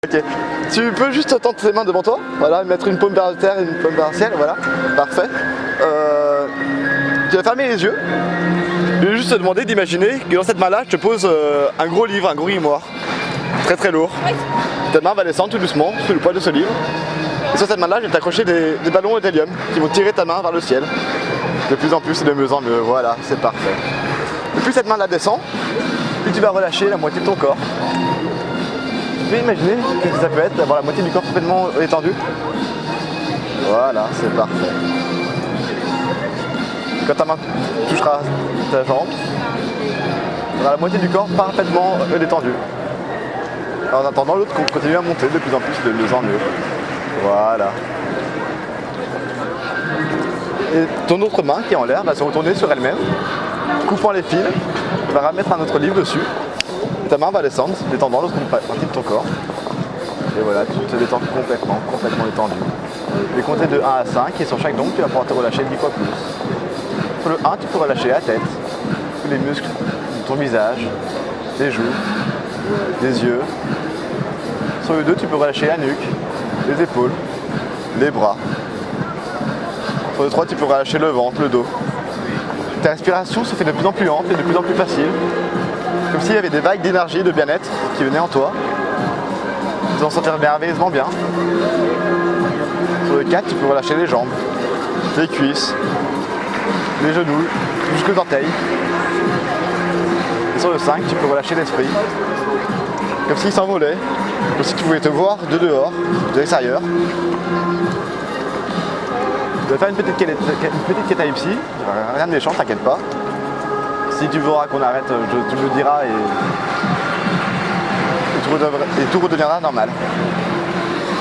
Ok, tu peux juste tendre tes mains devant toi, voilà, mettre une paume vers la terre et une paume vers le ciel, voilà, parfait. Tu vas fermer les yeux. Je vais juste te demander d'imaginer que dans cette main-là, je te pose un gros livre, un gros grimoire, très très lourd. Ta main va descendre tout doucement sous le poids de ce livre. Et sur cette main-là, je vais t'accrocher des ballons d'hélium qui vont tirer ta main vers le ciel. De plus en plus et de mieux en mieux, voilà, c'est parfait. Et plus cette main-là descend, plus tu vas relâcher la moitié de ton corps. Tu peux imaginer ce que ça peut être d'avoir la moitié du corps complètement étendu. Voilà, c'est parfait. Quand ta main touchera ta jambe, tu auras la moitié du corps parfaitement détendu. En attendant, l'autre continue à monter de plus en plus, de mieux en mieux. Voilà. Et ton autre main qui est en l'air va se retourner sur elle-même, coupant les fils, va remettre un autre livre dessus. Ta main va descendre, détendant l'autre partie de ton corps. Et voilà, tu te détends complètement détendu. Je vais compter de 1 à 5 et sur chaque don, tu vas pouvoir te relâcher 10 fois plus. Sur le 1, tu peux relâcher la tête, tous les muscles de ton visage, les joues, les yeux. Sur le 2, tu peux relâcher la nuque, les épaules, les bras. Sur le 3, tu peux relâcher le ventre, le dos. Ta respiration se fait de plus en plus lente et de plus en plus facile. Comme s'il y avait des vagues d'énergie, de bien-être qui venaient en toi. Tu t'en sentir merveilleusement bien. Sur le 4, tu peux relâcher les jambes, les cuisses, les genoux, jusqu'aux orteils. Et sur le 5, tu peux relâcher l'esprit. Comme s'il s'envolait, comme si tu pouvais te voir de dehors, de l'extérieur. Je vais faire une petite catalepsie, rien de méchant, t'inquiète pas. Si tu voudras qu'on arrête, tu me le diras et tout redeviendra normal.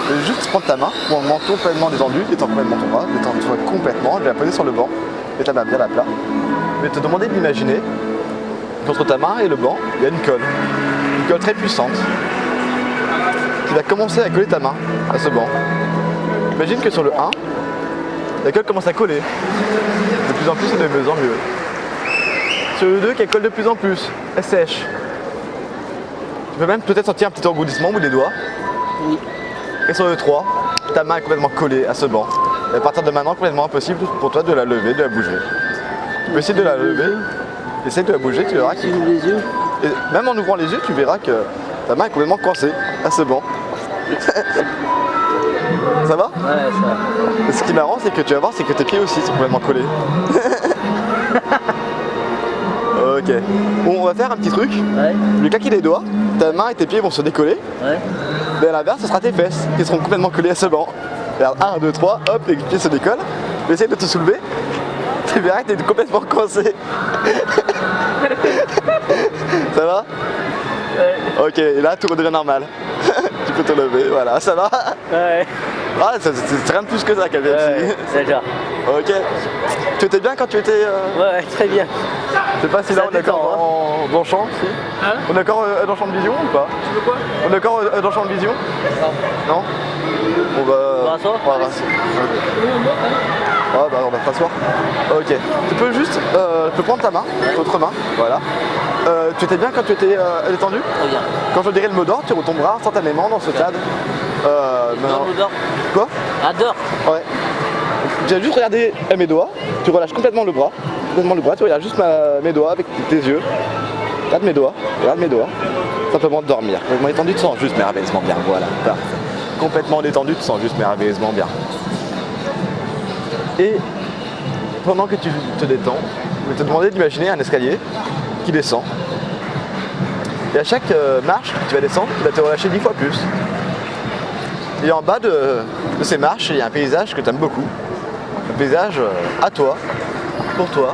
Je vais juste prendre ta main pour un moment complètement détendu, détends complètement ton bras, détends-toi complètement, je vais la poser sur le banc, et ta main bien à plat. Je vais te demander d'imaginer qu'entre ta main et le banc, il y a une colle très puissante qui va commencer à coller ta main à ce banc. Imagine que sur le 1, la colle commence à coller de plus en plus et de mieux en mieux. Sur le 2, qu'elle colle de plus en plus, elle sèche. Tu peux même peut-être sentir un petit engourdissement au bout des doigts. Oui. Et sur le 3, ta main est complètement collée à ce banc. Et à partir de maintenant, complètement impossible pour toi de la lever, de la bouger. Tu peux essayer de la lever, essaye de la bouger, tu verras que... Les yeux. Et même en ouvrant les yeux, tu verras que ta main est complètement coincée à ce banc. Ça va? Ouais, ça va. Et ce qui est marrant, c'est que tu vas voir, c'est que tes pieds aussi sont complètement collés. Ok. Bon, on va faire un petit truc. Ouais. Je vais claquer les doigts, ta main et tes pieds vont se décoller. Ouais. Mais à l'inverse, ce sera tes fesses qui seront complètement collées à ce banc. Regarde, 1, 2, 3, hop, les pieds se décollent. Essaye de te soulever. Tu verras que t'es complètement coincé. Ça va? Ouais. Ok, et là tout redevient normal. Tu peux te lever, voilà, ça va? Ouais. Ah, c'est rien de plus que ça, Calvin. Ouais, c'est déjà. Ok. Tu étais bien quand tu étais... Ouais, très bien. Je sais pas si là on est encore dans le champ, si. Hein? On est encore dans le champ de vision ou pas? Tu veux quoi? On est encore dans le champ de vision? Non. On va... On va s'asseoir? On va s'asseoir. Ah bah on va s'asseoir. Ok. Tu peux juste... tu peux prendre ta main, l'autre main, voilà. Tu étais bien quand tu étais détendu? Très bien. Quand je dirai le mot d'ordre, tu retomberas instantanément dans ce stade. Adore. Quoi? Adore. Ouais. Tu vas juste regarder mes doigts, tu relâches complètement le bras, tu regardes juste mes doigts avec tes yeux. Regarde mes doigts. Simplement dormir. Complètement détendu, tu te sens juste merveilleusement bien. Voilà, parfait. Complètement détendu, tu te sens juste merveilleusement bien. Et pendant que tu te détends, je vais te demander d'imaginer un escalier qui descend. Et à chaque marche que tu vas descendre, tu vas te relâcher 10 fois plus. Et en bas de ces marches, il y a un paysage que tu aimes beaucoup. Un paysage à toi, pour toi,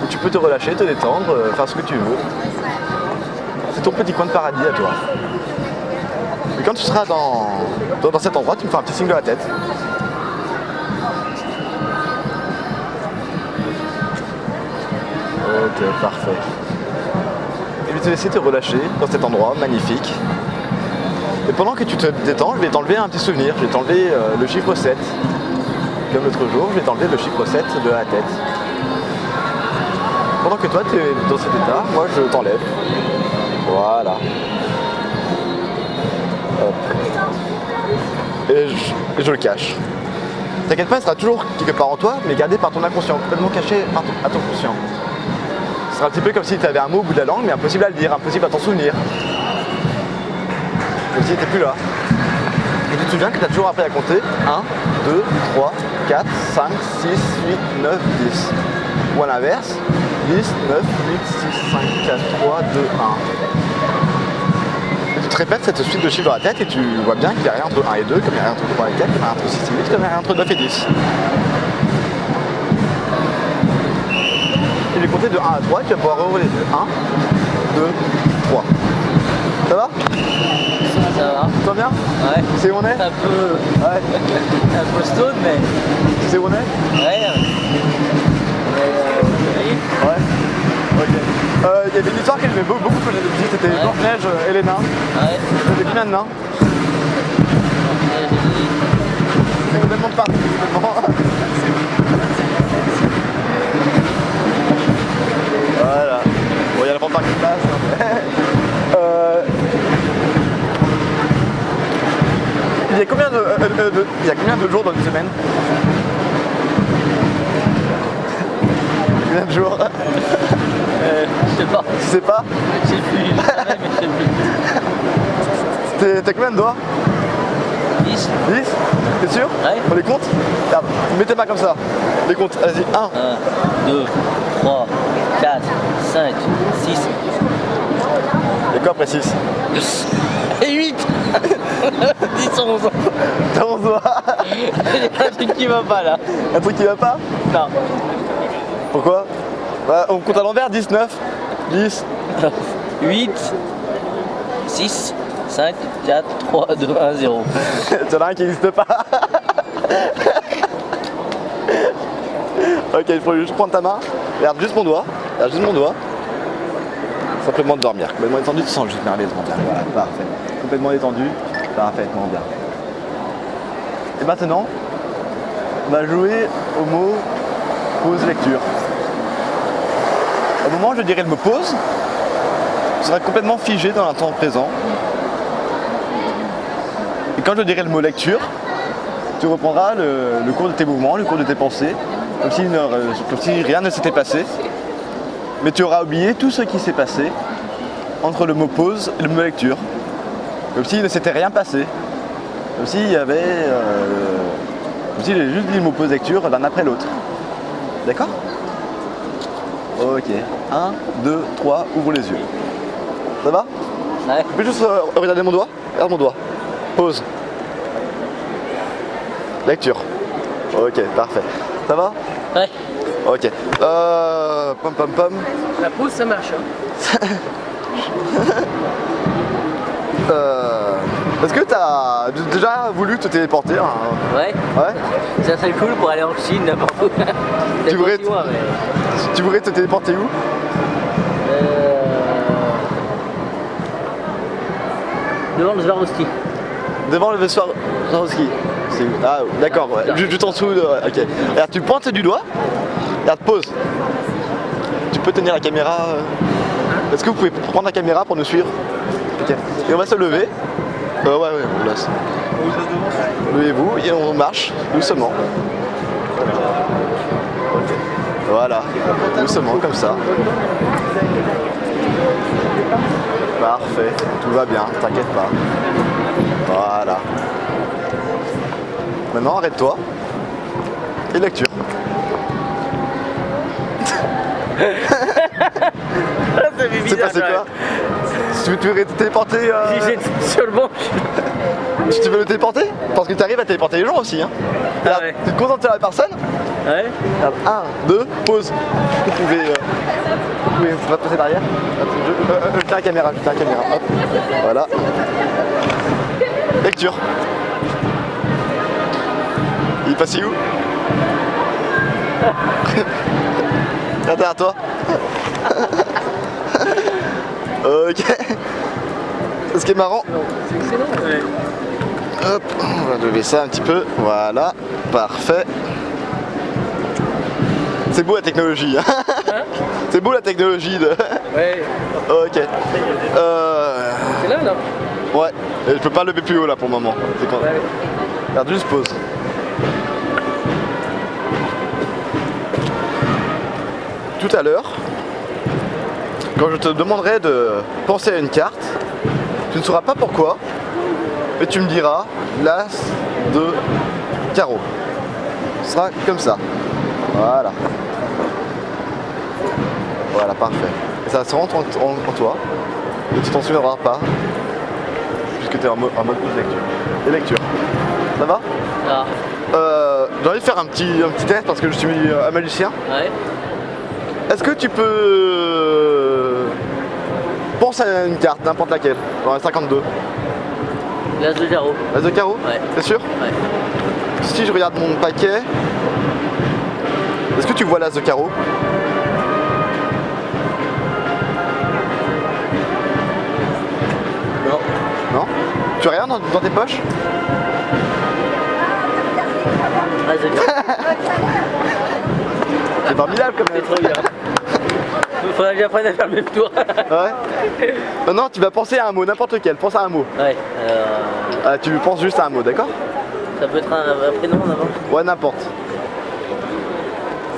où tu peux te relâcher, te détendre, faire ce que tu veux. C'est ton petit coin de paradis à toi. Et quand tu seras dans cet endroit, tu me fais un petit signe de la tête. Ok, parfait. Et je vais te laisser te relâcher dans cet endroit magnifique. Et pendant que tu te détends, je vais t'enlever un petit souvenir. Je vais t'enlever le chiffre 7. Comme l'autre jour, je vais t'enlever le chiffre 7 de la tête. Pendant que toi, tu es dans cet état, moi, je t'enlève. Voilà. Hop. et je le cache. T'inquiète pas, il sera toujours quelque part en toi, mais gardé par ton inconscient, complètement caché à ton conscient. Ce sera un petit peu comme si tu avais un mot au bout de la langue, mais impossible à le dire, impossible à t'en souvenir. Comme si t'étais plus là. Et tu te souviens que tu as toujours appris à compter 1, 2, 3, 4, 5, 6, 8, 9, 10. Ou à l'inverse, 10, 9, 8, 6, 5, 4, 3, 2, 1. Et tu te répètes cette suite de chiffres dans la tête et tu vois bien qu'il n'y a rien entre 1 et 2, comme il n'y a rien entre 3 et 4, comme il y a rien entre 6 et 8, comme il n'y a rien entre 9 et 10. Et je vais compter de 1 à 3 et tu vas pouvoir rouvrir les yeux. 1, 2, 3. Ça va? Ça va. Tu vas bien? Ouais. Tu sais où on est? Un peu. Ouais. Un peu stone, mais. Tu sais où on est? Ouais. Ouais. Ok. Il y avait une histoire que j'aimais beaucoup quand j'étais petit, c'était Blanche-Neige et les nains. Ouais. T'avais combien de nains? C'est complètement de partout, complètement. Voilà. Bon, il y a la fanfare qui passe. Il y a combien de jours dans une semaine? Combien de jours? Je sais pas. Tu sais pas? Je sais plus. Je savais, mais je sais plus. T'as combien de doigts? 10. 10? T'es sûr? Ouais. On les compte? Regarde, mets tes mains comme ça. Les comptes, vas-y. 1. 1, 2, 3, 4, 5, 6. Et quoi après 6? Et 8. 10, 11. T'as 11 doigts. Il y a un truc qui va pas là. Un truc qui va pas? Non. Pourquoi? Bah, on compte à l'envers, 10, 9, 10. 8, 6, 5, 4, 3, 2, 1, 0. T'en as un qui n'existe pas. Ok, il faut juste prendre ta main. Regarde juste mon doigt. Regarde juste mon doigt. Simplement de dormir. Complètement détendu, tu sens juste merveilleusement bien. Voilà, parfait. Complètement détendu, parfaitement bien. Et maintenant, on va jouer au mot pause lecture. Au moment où je dirai le mot pause, tu seras complètement figé dans l'instant présent. Et quand je dirai le mot lecture, tu reprendras le cours de tes mouvements, le cours de tes pensées, comme si rien ne s'était passé. Mais tu auras oublié tout ce qui s'est passé entre le mot pause et le mot lecture. Comme s'il ne s'était rien passé. Comme s'il y avait... comme s'il avait juste dit le mot pause lecture l'un après l'autre. D'accord? Ok. 1, 2, 3, ouvre les yeux. Ça va? Ouais. Tu peux juste regarder mon doigt? Regarde mon doigt. Pause. Lecture. Ok, parfait. Ça va? Ouais. Ok. Pom pom pom. La pause, ça marche. Hein. Est-ce que t'as déjà voulu te téléporter hein? Ouais. Ouais. Ça serait cool pour aller en Chine, n'importe où. Tu voudrais, Peut-être loin, mais... tu voudrais te téléporter où? Devant le Swarovski. Devant le Swarovski. C'est où? Ah d'accord, ouais. Juste en dessous de... Ok. Regarde, tu pointes du doigt. Regarde, pause. Tu peux tenir la caméra. Est-ce que vous pouvez prendre la caméra pour nous suivre? Ok. Et on va se lever. Ouais, on laisse. Levez-vous et on marche doucement. Voilà, doucement comme ça. Parfait, tout va bien, t'inquiète pas. Voilà. Maintenant arrête-toi. Et lecture. C'est passé quoi? Tu veux te téléporter Sur le banc. Tu veux le téléporter? Parce que tu arrives à téléporter les gens aussi. Hein. Ah ouais. Tu te concentres sur la personne. Ouais. 1, 2, pause. Vous pouvez passer derrière. Je tiens la caméra, Hop. Voilà. Lecture. Il est passé où? Regarde derrière toi. Ok. Ce qui est marrant. C'est excellent. Ouais. Hop, on va lever ça un petit peu. Voilà, parfait. C'est beau la technologie. Hein. C'est beau la technologie de. Ouais. Ok. C'est là, non? Ouais. Et je peux pas lever plus haut là pour le moment. C'est quand... Ouais. Regarde, juste pause. Tout à l'heure, quand je te demanderai de penser à une carte, tu ne sauras pas pourquoi, mais tu me diras l'as de carreau. Ce sera comme ça. Voilà. Voilà, parfait. Et ça se rentre en toi, et tu t'en souviendras pas, puisque tu es en mode lecture. Et lecture. Ça va? Ah. J'ai envie de faire un petit test parce que je suis un magicien. Ouais. Est-ce que tu peux penser à une carte, n'importe laquelle, dans les 52? L'as de carreau. L'as de carreau? Ouais. T'es sûr? Ouais. Si je regarde mon paquet, est-ce que tu vois l'as de carreau? Non. Non? Tu as rien dans tes poches? L'as de carreau. C'est formidable quand C'est même. trop bien. Faudrait que j'apprenne à faire le même tour. Ouais. Non, tu vas penser à un mot, n'importe lequel. Pense à un mot. Ouais. Tu penses juste à un mot, d'accord? Ça peut être un prénom d'abord. Ouais, n'importe.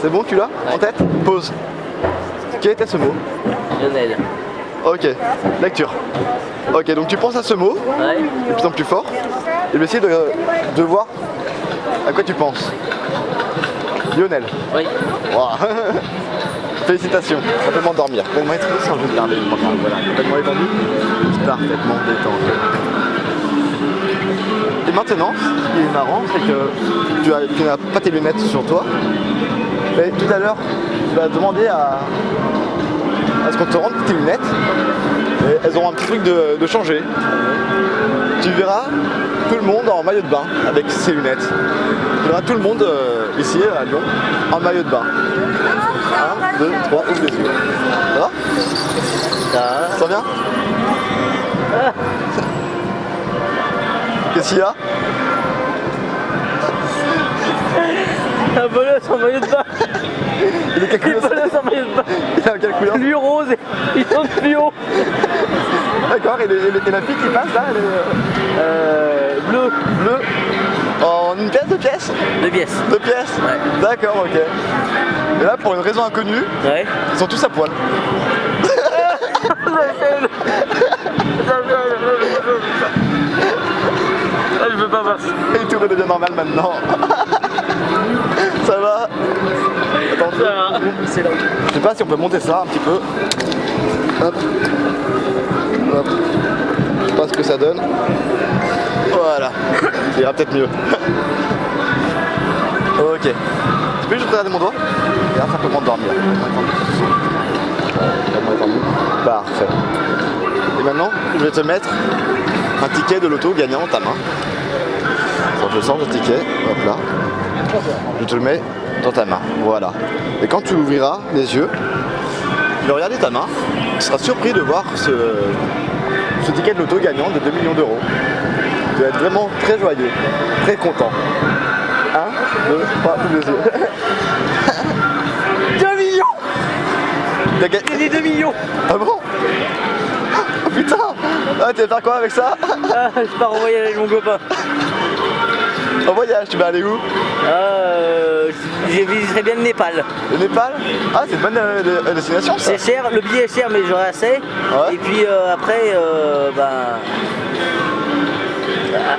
C'est bon, tu l'as en Ouais. tête? Pause. Quel était ce mot? Lionel. Ok, lecture. Ok, donc tu penses à ce mot, Ouais. de plus en plus fort, et je vais essayer de voir à quoi tu penses. Lionel. Oui. Wow. Félicitations, ça peut m'endormir. Complètement étendu sans je regarder le programme. Voilà, complètement étendu, parfaitement détendu. Et maintenant, ce qui est marrant, c'est que tu n'as pas tes lunettes sur toi. Mais tout à l'heure, tu vas demander à ce qu'on te rende tes lunettes. Et elles auront un petit truc de changer. Tu verras tout le monde en maillot de bain avec ses lunettes. Tu verras tout le monde ici à Lyon en maillot de bain. 1, 2, 3, ouvre les yeux. Ça va? Ça. Ça va bien? Qu'est-ce qu'il y a? Un bolosse en maillot de bain. Il est quelle Un couleur? bolosse en maillot de bain. Il est quelle couleur? Lui rose et il tombe plus haut. D'accord, et la fille qui passe là, elle est Bleu. bleue. En une pièce, deux pièces? Deux pièces. Deux pièces? Ouais. D'accord, ok. Et là, pour une raison inconnue, Ouais. ils sont tous à poil. Ah, je veux pas voir ça. Et tout redevient normal maintenant. Ça va? Attends, Ça va. C'est là. je sais pas si on peut monter ça un petit peu. Hop. Hop. Je sais pas ce que ça donne. Voilà. Ça ira peut-être mieux. Ok. Tu peux juste regarder mon doigt? Regarde, ça peut m'endormir. Parfait. Et maintenant, je vais te mettre un ticket de loto gagnant dans ta main. Alors, je sors le ticket, hop là. Je te le mets dans ta main, voilà. Et quand tu ouvriras les yeux, tu vas regarder ta main, tu seras surpris de voir ce ticket de loto gagnant de 2 millions d'euros. Tu vas être vraiment très joyeux, très content. 1, 2, 3, ouvre les yeux. 2 millions. T'as gagné- J'ai dit 2 millions. Ah bon? Oh putain! Ah, tu vas faire quoi avec ça? Ah, je pars en voyage avec mon copain. En voyage, tu vas aller où? Je visiterai bien le Népal. Le Népal? Ah, c'est une bonne destination ça! C'est cher, le billet est cher mais j'aurai assez. Ouais. Et puis après,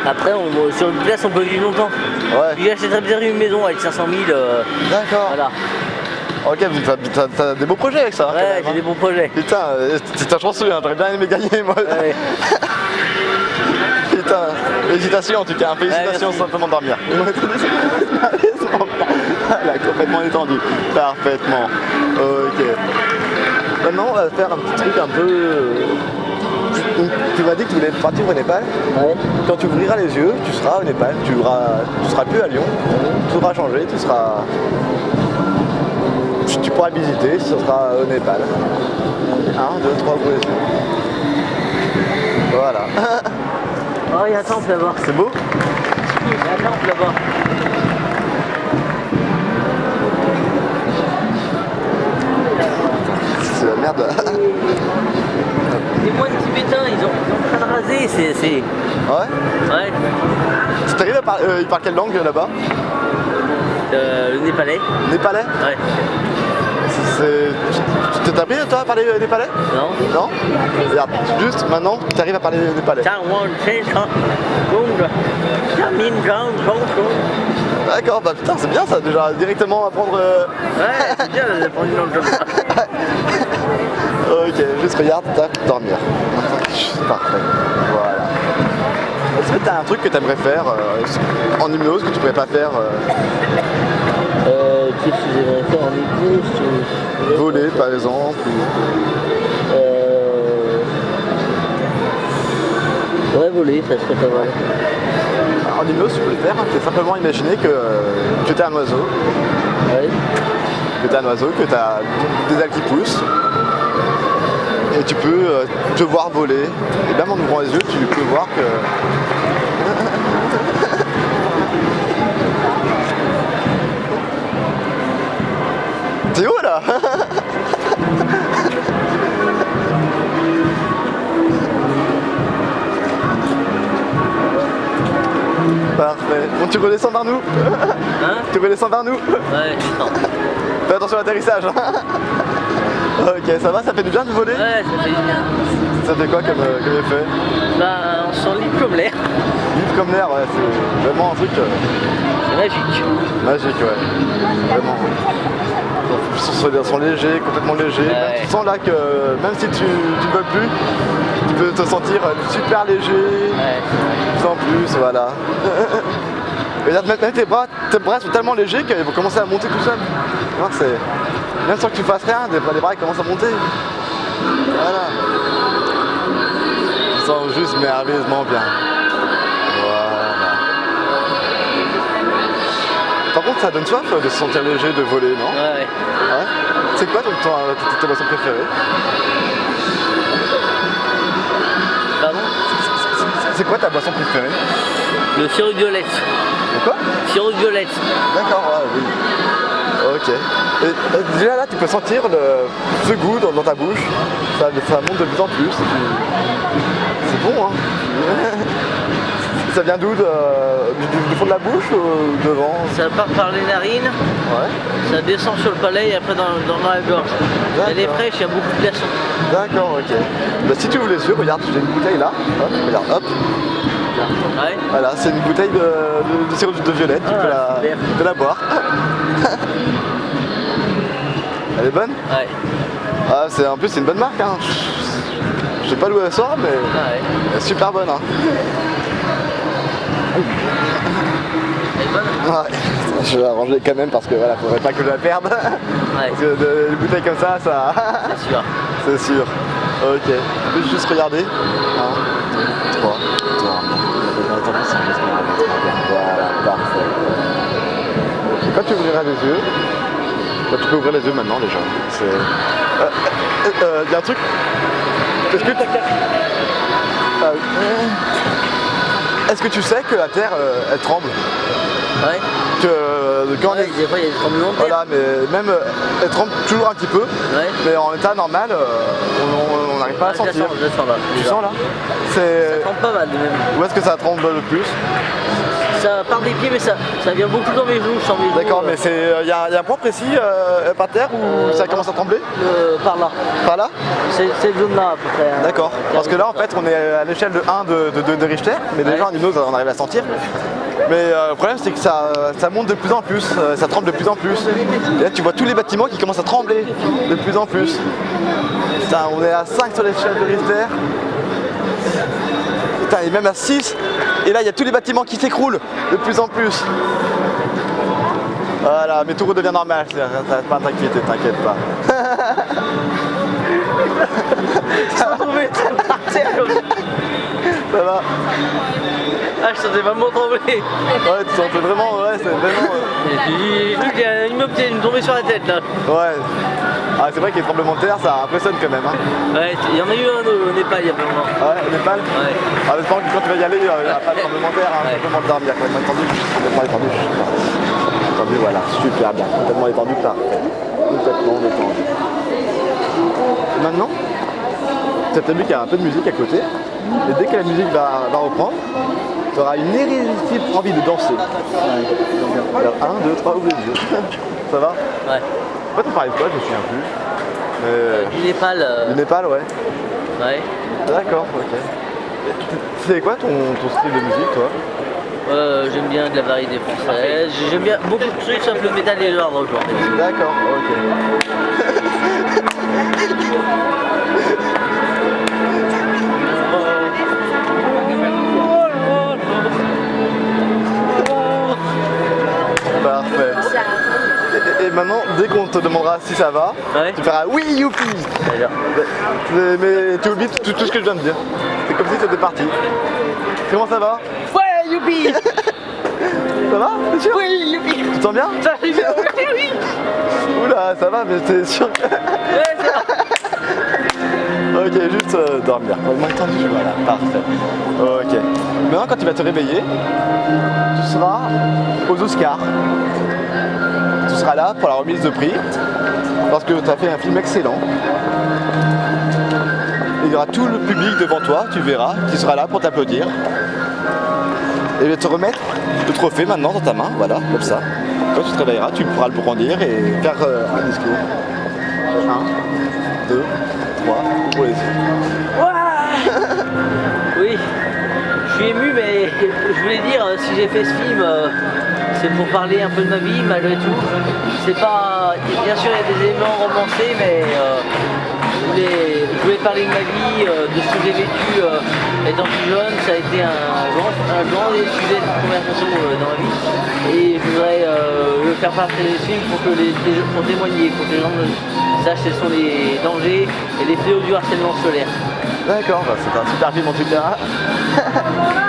après sur une place on peut vivre longtemps. Ouais, Puis j'achèterais bien une maison avec 500 000. d'accord. Voilà. Ok, t'as des beaux projets avec ça, hein, quand Ouais, même, j'ai hein. des bons projets. Putain, c'est ta chanceux, hein, j'aurais bien aimé gagner moi. Ouais. Putain, félicitations en tout cas, félicitations merci. sans simplement dormir. Elle a complètement étendu. Parfaitement. Ok. Maintenant, on va faire un petit truc un peu. Tu m'as dit que tu voulais partir au Népal. Ouais. Quand tu ouvriras les yeux, tu seras au Népal. Tu seras plus à Lyon. Tout sera changé. Tu pourras visiter, ce sera au Népal. 1, 2, 3, ouvre les yeux. Voilà. Oh, il y a un temple là-bas. C'est beau? Il y a un temple là-bas. C'est la merde. Les moines tibétains, ils ont en train de raser. Ouais? Ouais. t'arrives à parler... ils parlent quelle langue là-bas? Le népalais. Népalais? Ouais. T'as appris toi à parler népalais? Non. Non? Regarde, juste maintenant, tu arrives à parler népalais. D'accord, bah putain, c'est bien ça déjà, directement apprendre... Ouais, c'est bien d'apprendre une langue comme ça. Ok, juste regarde, tac, dormir. Parfait, voilà. Est-ce que t'as un truc que t'aimerais faire en hypnose que tu pourrais pas faire Qu'est-ce que j'aimerais faire en hypnose? Voler par exemple Ouais, voler, ça serait pas mal. En hypnose, tu peux le faire, hein. C'est simplement imaginer que t'es un oiseau. Ouais. Que t'es un oiseau, que t'as des ailes qui poussent. Et tu peux te voir voler. Et même en ouvrant les yeux, tu peux voir que... T'es où là? Parfait. Bon, tu redescends vers nous? Hein? Tu redescends vers nous? Ouais, descends. Fais attention à l'atterrissage. Ok, ça va, ça fait du bien de voler? Ouais, ça fait du bien. Ça fait quoi comme effet? Bah, on se sent libre comme l'air. Libre comme l'air, ouais, c'est vraiment un truc C'est magique. magique, ouais. Vraiment. Ils sont légers, complètement légers. Ouais. Même, tu sens là que même si tu ne veux plus, tu peux te sentir super léger. Ouais, De plus en plus, voilà. Et là, même tes bras sont tellement légers qu'ils vont commencer à monter tout seuls. Même sans que tu fasses rien, les bras ils commencent à monter. Voilà. Je sens juste merveilleusement bien. Voilà. Par contre, ça donne soif de se sentir léger, de voler, non? ouais. Ouais. C'est quoi ta boisson préférée? Pardon? C'est quoi ta boisson préférée? Le sirop de violette. De quoi? Sirop de violette. D'accord, ouais, oui. Ok. Et déjà là, tu peux sentir ce goût dans ta bouche. Ça monte de plus en plus. C'est bon, hein. Ça vient d'où? Du fond de la bouche ou devant? Ça part par les narines, Ouais. ça descend sur le palais et après dans la gorge. Elle est fraîche, il y a beaucoup de glaçons. D'accord, ok. Bah, si tu ouvres les yeux, regarde, j'ai une bouteille là. Hop, regarde, hop. Ouais. Voilà, c'est une bouteille de sirop de violette. Tu peux la boire. Elle est bonne? Ouais. Ah, en plus, c'est une bonne marque. Hein. Je sais pas d'où elle sort, mais Ouais. elle est super bonne. Hein. Elle est bonne? Ouais. Je vais la ranger quand même parce que voilà, faudrait pas que je la perde. Ouais. Parce que des bouteilles comme ça, C'est sûr. c'est sûr. Ok. Je vais juste regarder. 1, 2, 3. Voilà, parfait. Et quand tu ouvriras les yeux, tu peux ouvrir les yeux maintenant déjà. Il y a un truc. Est-ce que tu sais que la Terre, elle tremble? Ouais. Quand Ouais, des fois il y a des tremblements de terre. voilà, mais même elle tremble toujours un petit peu, Ouais. mais en état normal, on n'arrive pas à Je la sentir. sens, je la sens là. Tu déjà. sens là? Ça tremble pas mal de même. Où est-ce que ça tremble le plus? Ça part des pieds mais ça vient beaucoup dans mes joues, je sens mes joues. D'accord, mais il y a un point précis par terre où ça commence à trembler? Par là. Par là? C'est cette zone là à peu près. Hein. D'accord, parce que là en fait on est à l'échelle de 1 de Richter, mais déjà en hypnose on arrive à sentir. Mais le problème c'est que ça monte de plus en plus, ça tremble de plus en plus. Et là tu vois tous les bâtiments qui commencent à trembler de plus en plus. Putain, on est à 5 sur l'échelle de Richter. Putain, et même à 6. Et là il y a tous les bâtiments qui s'écroulent de plus en plus. Voilà, mais tout redevient normal, ça va pas t'inquiéter, t'inquiète pas. Ça va? Ah, je sentais vraiment trembler. Ouais, tu sentais vraiment, ouais, c'est vraiment... Et puis, j'ai vu qu'il y a un immeuble qui me tombait sur la tête là. Ouais. Ah, c'est vrai que les tremblements de terre, ça impressionne quand même. Hein. Ouais, il y en a eu un au Népal il y a pas longtemps. Ouais, au Népal? Ouais. Ah, j'espère que quand tu vas y aller, il n'y a pas de tremblement de terre, hein, simplement de dormir. Complètement étendu. Étendu, voilà, super bien. Complètement étendu, parfait. Complètement détendu. Et maintenant, t'as vu qu'il y a un peu de musique à côté. Et dès que la musique va reprendre, tu auras une irrésistible envie de danser. Alors, 1, 2, 3, ouvre les yeux. Ça va? Ouais. En fait, on parlait de quoi? Je me souviens plus. Du Népal. Du Népal, ouais. Ouais. D'accord, ok. C'est quoi ton style de musique, toi? J'aime bien de la variété française. J'aime bien beaucoup de trucs sauf le métal et le hard rock. D'accord, ok. Parfait. Et maintenant, dès qu'on te demandera si ça va, Ouais. tu feras oui, youpi. D'ailleurs. Mais tu oublies tout ce que je viens de dire. C'est comme si c'était parti. Comment ça va? Ouais, youpi. Ça va? T'es sûr? Oui, youpi. Tu te sens bien? Ça arrive, oui. Oula, ça va, mais t'es sûr? Ouais, c'est vrai. Ok, juste dormir. Moins tendu, voilà, parfait. Ok. Maintenant, quand tu vas te réveiller, tu seras aux Oscars. Tu seras là pour la remise de prix, parce que tu as fait un film excellent. Il y aura tout le public devant toi, tu verras, qui sera là pour t'applaudir. Et il va te remettre le trophée maintenant dans ta main, voilà, comme ça. Quand tu te réveilleras, tu pourras le brandir et faire un discours. 1, 2, 3, pour les yeux. Oui, je suis ému, mais je voulais dire, si j'ai fait ce film, c'est pour parler un peu de ma vie, malgré tout. C'est pas... Bien sûr, il y a des éléments romancés, mais je voulais parler de ma vie, de ce que j'ai vécu étant plus jeune. Ça a été un grand sujet de conversation dans ma vie. Et je voudrais le faire partager ce film pour témoigner, pour que les gens sachent quels sont les dangers et les fléaux du harcèlement scolaire. D'accord, bah c'est un super film en tout cas.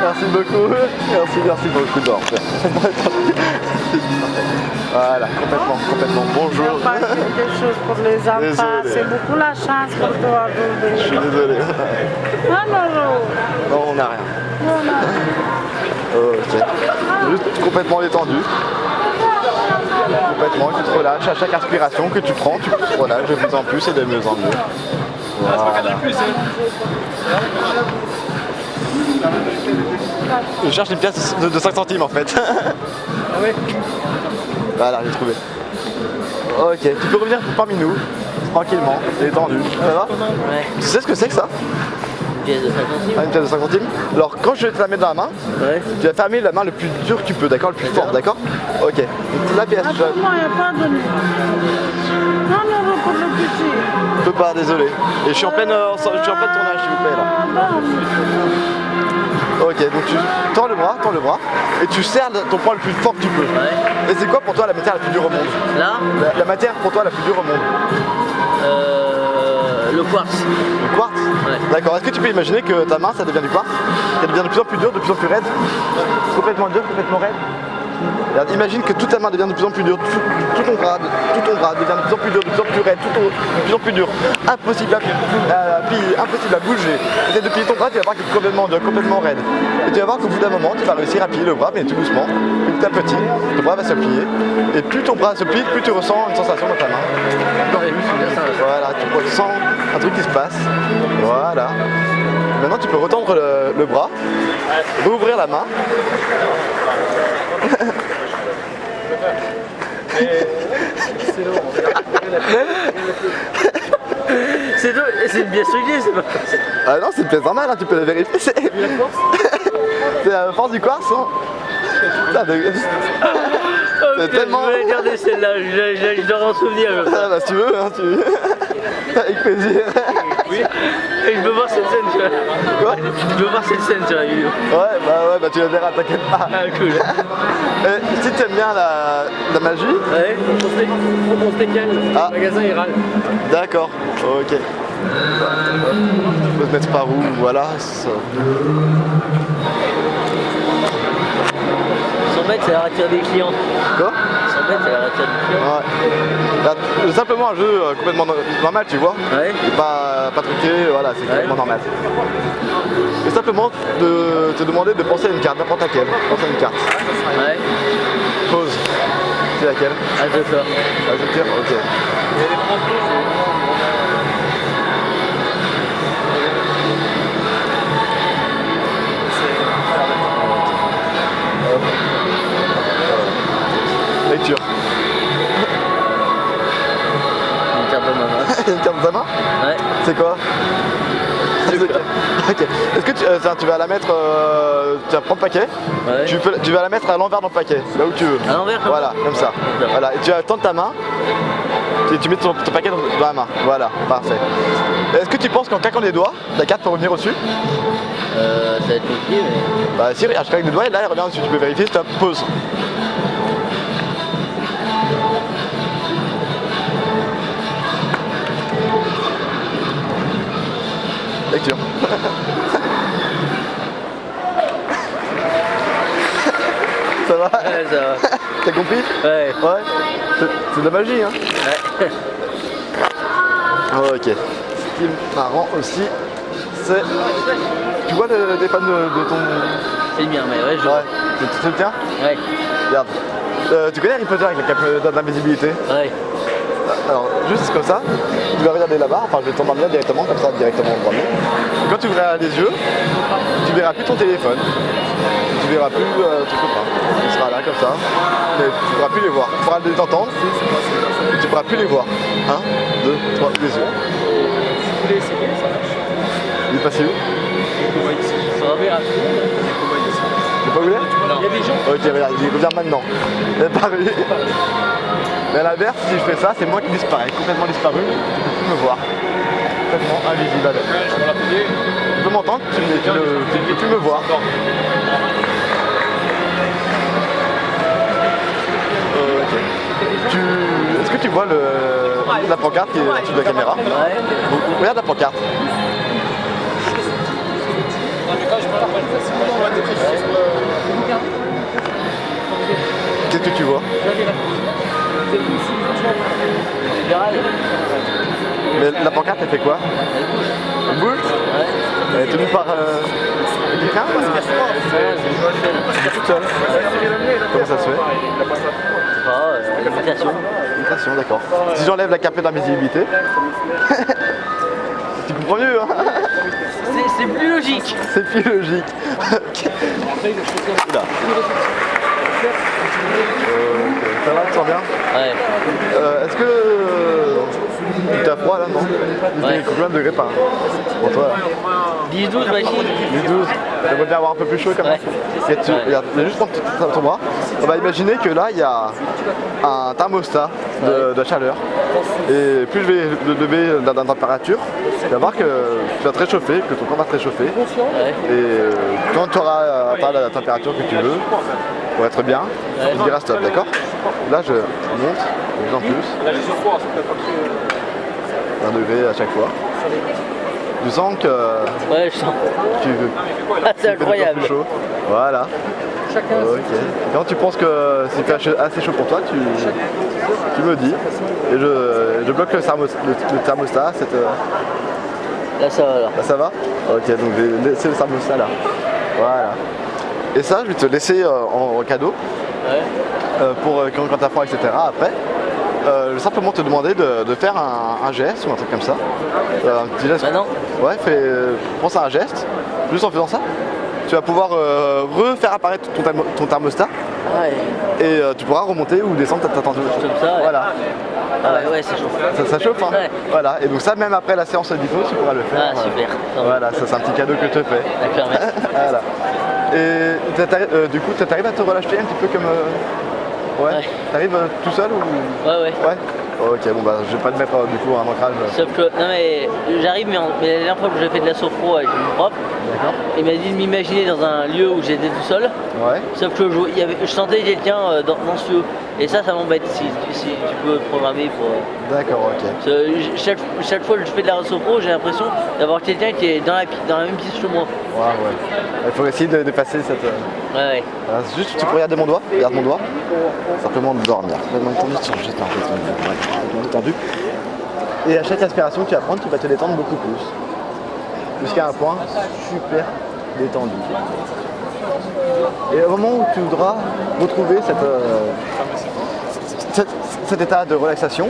Merci beaucoup. Merci beaucoup. Bon, voilà, complètement. Bonjour. Il n'y a pas quelque chose pour les enfants. Désolé. C'est beaucoup la chance pour toi Je suis aujourd'hui. désolé. Non, Non, on n'a rien. Ok. Juste complètement détendu. Complètement, tu te relâches à chaque inspiration que tu prends, tu te relâches de plus en plus et de mieux en mieux. Voilà. Je cherche une pièce de 5 centimes en fait. Ah ouais. Voilà, j'ai trouvé. Ok, tu peux revenir parmi nous, tranquillement, détendu. Ça va? Ouais. Tu sais ce que c'est que ça? Une pièce de 50 centimes. Ah, une pièce de 5 centimes? Alors quand je vais te la mettre dans la main, Ouais. tu vas fermer la main le plus dur que tu peux, d'accord? Le plus fort, d'accord? Ok. Donc, la pièce, je Attends-moi, il n'y a pas donné. Non, pour le petit. peux pas, désolé. Et je suis en pleine tournage, s'il vous plaît là. Ok, donc tu tends le bras, et tu serres ton poing le plus fort que tu peux. Ouais. Et c'est quoi pour toi la matière la plus dure au monde? Là, La matière pour toi la plus dure au monde? le quartz. Le quartz? Ouais. D'accord, est-ce que tu peux imaginer que ta main ça devient du quartz? Qu'elle devient de plus en plus dure, de plus en plus raide? Complètement dure, complètement raide? Regarde, imagine que toute ta main devient de plus en plus dure, tout ton bras devient de plus en plus dur, de plus en plus raide, de plus en plus dur. Impossible à bouger. Essaye de plier ton bras, tu vas voir qu'il est complètement dur, complètement raide. Et tu vas voir qu'au bout d'un moment, tu vas réussir à plier le bras, mais tout doucement, petit à petit, ton bras va se plier. Et plus ton bras se plie, plus tu ressens une sensation dans ta main. Voilà, tu ressens un truc qui se passe. Voilà. Maintenant, tu peux retendre le bras, rouvrir la main. C'est une pièce réglée, c'est pas. Ah non, c'est une pièce normale, hein, tu peux la vérifier. C'est la force du quartz, hein. Putain, c'est tellement... Je voulais garder celle-là, je dois en souvenir. Ah bah si tu veux, hein, avec plaisir. Oui. Et je veux voir cette scène, tu vois. Quoi? Je veux voir cette scène sur la vidéo. Ouais, bah tu la verras, t'inquiète pas. Ah cool. Si tu aimes bien la magie, Ouais, on se décale. Ah. Le magasin il râle. d'accord, ok. Je peux te mettre par où, voilà. Ça. 100 mètres, ça leur attire des clients. 100 Quoi? mètres, ça leur attire des clients. Ouais. Là, c'est simplement un jeu complètement normal, tu vois. Ouais. Et pas truqué, voilà, c'est complètement normal. Et simplement de te demander de penser à une carte, n'importe laquelle. Pense à une carte. Ouais. Pause. C'est laquelle? Ah, d'accord. Ah, je tire, ok. ta main? Ouais. C'est quoi? Ok. Est-ce que tu vas la mettre, tu vas prendre le paquet, Ouais. tu vas la mettre à l'envers dans le paquet, là où tu veux. À l'envers comme Voilà, comme ça. Voilà. Et tu vas tendre ta main, et tu mets ton paquet dans la main. Voilà, parfait. Est-ce que tu penses qu'en claquant les doigts, la carte peut revenir au-dessus? Ça va être compliqué, mais. Bah si, regarde, je claque les doigts et là elle revient au-dessus. Tu peux vérifier, stop, pause. Lecture. Ça va? Ouais, ça va. T'as compris? Ouais. Ouais. C'est de la magie, hein? Ouais. Ok. Ce qui est marrant aussi, c'est... Tu vois des pannes de ton... C'est bien, mais ouais, je. Ouais. C'est le tien? Ouais. Regarde. Tu connais Harry Potter avec la cape d'invisibilité? Ouais. Alors, juste comme ça, tu vas regarder là-bas, enfin je vais t'endormir directement, comme ça, directement en dormir. Quand tu ouvriras les yeux, tu verras plus ton téléphone, tu verras plus ton copain. Il sera là comme ça, mais tu ne pourras plus les voir. Tu pourras les entendre, mais tu ne pourras plus les voir. 1, 2, 3, les yeux. Il est passé où? C'est pas où il est? Il y a des gens. Ok, regarde, il revient maintenant. Il est paru. Mais à l'inverse, si je fais ça, c'est moi qui disparais, complètement disparu. Tu peux plus me voir. Complètement invisible. Tu peux m'entendre, tu ne peux plus me voir. Ok. Est-ce que tu vois la pancarte qui est au-dessus de la caméra? Ouais. Regarde la pancarte. Qu'est-ce que tu vois? Mais la pancarte elle fait quoi? Elle bouge? Elle est tenue par quelqu'un? Toute seule. Comment ça se fait? Invitation. Invitation, d'accord. Si j'enlève la cape d'invisibilité, tu comprends mieux, hein? C'est plus logique. C'est plus logique. Là. Ça va, tu sens bien? Ouais. Est-ce que tu as froid là, non? Il fait combien de degrés par pour toi là? 10-12 machine. 12. J'aimerais bien avoir un peu plus chaud quand même. Ouais. Regarde, juste prendre ton bras. On va imaginer que là il y a un thermostat de chaleur. Et plus je vais le lever dans la température, tu vas voir que tu vas te réchauffer, que ton corps va te réchauffer. Ouais. Et quand tu auras atteint la température que tu veux, pour être bien, tu diras stop, d'accord? Là je monte de plus en plus. 1 degré à chaque fois. Tu sens que Ouais, je sens. tu C'est incroyable. plus chaud. Voilà. Ok. Quand tu penses que c'est assez chaud pour toi, tu me dis. Et je bloque le thermostat. Là, ça va, là. Là, ça va? Ok, donc j'ai laissé le thermostat là. Voilà. Et ça, je vais te laisser en cadeau. Ouais. Pour quand t'as froid, etc. Après, je vais simplement te demander de faire un geste ou un truc comme ça. Un petit geste. Maintenant? Ouais, pense à un geste. Juste en faisant ça, tu vas pouvoir refaire apparaître ton thermostat. Ouais. Et tu pourras remonter ou descendre ta température. Comme ça, ouais. Voilà. Ah ouais, c'est chaud. Ça chauffe, hein? Ouais. Voilà. Et donc ça, même après la séance d'hypnose, tu pourras le faire. Ah, super. Voilà, ça c'est un petit cadeau que je te fais. D'accord, merci. Voilà. Et du coup, t'arrives à te relâcher un petit peu comme... Ouais. Ouais. T'arrives tout seul ou... Ouais, ouais. Ouais. Ok, bon bah je vais pas te mettre du coup un ancrage. Sauf que, non mais, j'arrive, mais la dernière fois que j'ai fait de la sophro avec mon prof, D'accord. il m'a dit de m'imaginer dans un lieu où j'étais tout seul. Ouais. Sauf que je sentais quelqu'un dans ce lieu. Et ça m'embête si tu peux programmer pour... D'accord, ok. Parce que chaque fois que je fais de la sophro, j'ai l'impression d'avoir quelqu'un qui est dans la même pièce que moi. Ouais. Il faut essayer de dépasser cette... Ouais. Voilà, juste, tu peux regarder mon doigt. Regarde mon doigt. Simplement dormir. Complètement détendu, juste un peu complètement détendu. Et à chaque inspiration que tu vas prendre, tu vas te détendre beaucoup plus. Jusqu'à un point super détendu. Et au moment où tu voudras retrouver cet état de relaxation,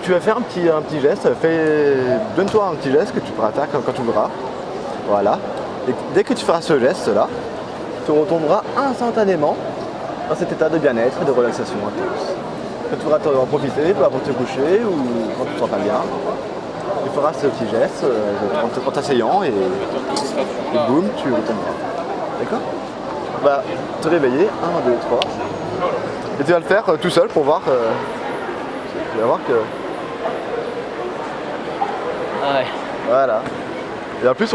tu vas faire un petit geste. Donne-toi un petit geste que tu pourras faire quand tu voudras. Voilà. Et dès que tu feras ce geste-là, tu retomberas instantanément dans cet état de bien-être et de relaxation intense. quand tu voudras en profiter, avant de te coucher ou quand tu te sens pas bien, tu feras ce petit geste en t'asseyant et boum, tu retomberas. D'accord? Bah, te réveiller, 1, 2, 3. Et tu vas le faire tout seul pour voir. Tu vas voir que. Ouais. Voilà. Et en plus,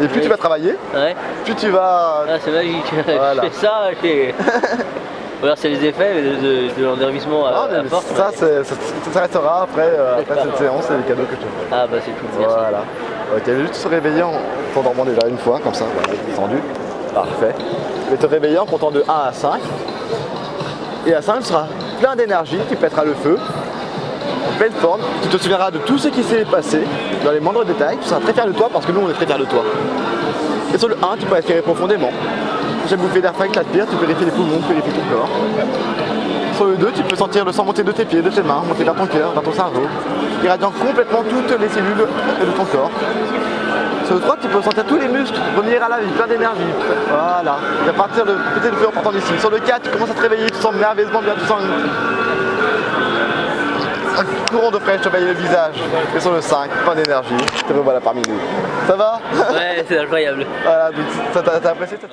et plus tu vas travailler, Ouais. plus tu vas. Ah, c'est magique. Voilà. Je fais ça, alors c'est les effets de l'endormissement Ah, à mais force. ça s'arrêtera après cette séance et les cadeaux que je te fais. Ah bah c'est cool, merci. Voilà. Ok, je vais juste se réveiller en t'endormant déjà une fois, comme ça, voilà, détendu. Parfait. Je vais te réveiller en comptant de 1 à 5. Et à 5, tu seras plein d'énergie, tu pèteras le feu, en pleine forme, tu te souviendras de tout ce qui s'est passé, dans les moindres détails, tu seras très fier de toi parce que nous on est très fiers de toi. Et sur le 1, tu peux respirer profondément. Chaque bouffée d'air frais que t'aspires, tu purifies les poumons, tu purifies ton corps. Sur le 2, tu peux sentir le sang monter de tes pieds, de tes mains, monter vers ton cœur, vers ton cerveau, irradiant complètement toutes les cellules de ton corps. Sur le 3, tu peux sentir tous les muscles revenir à la vie, plein d'énergie. Voilà. Et à partir de péter le feu en partant d'ici. Sur le 4, tu commences à te réveiller, tu te sens merveilleusement bien, tu sens un courant de fraîche te balayer le visage. Et sur le 5, plein d'énergie, te revoilà parmi nous. Ça va? Ouais, c'est incroyable. Voilà, donc, t'as apprécié cette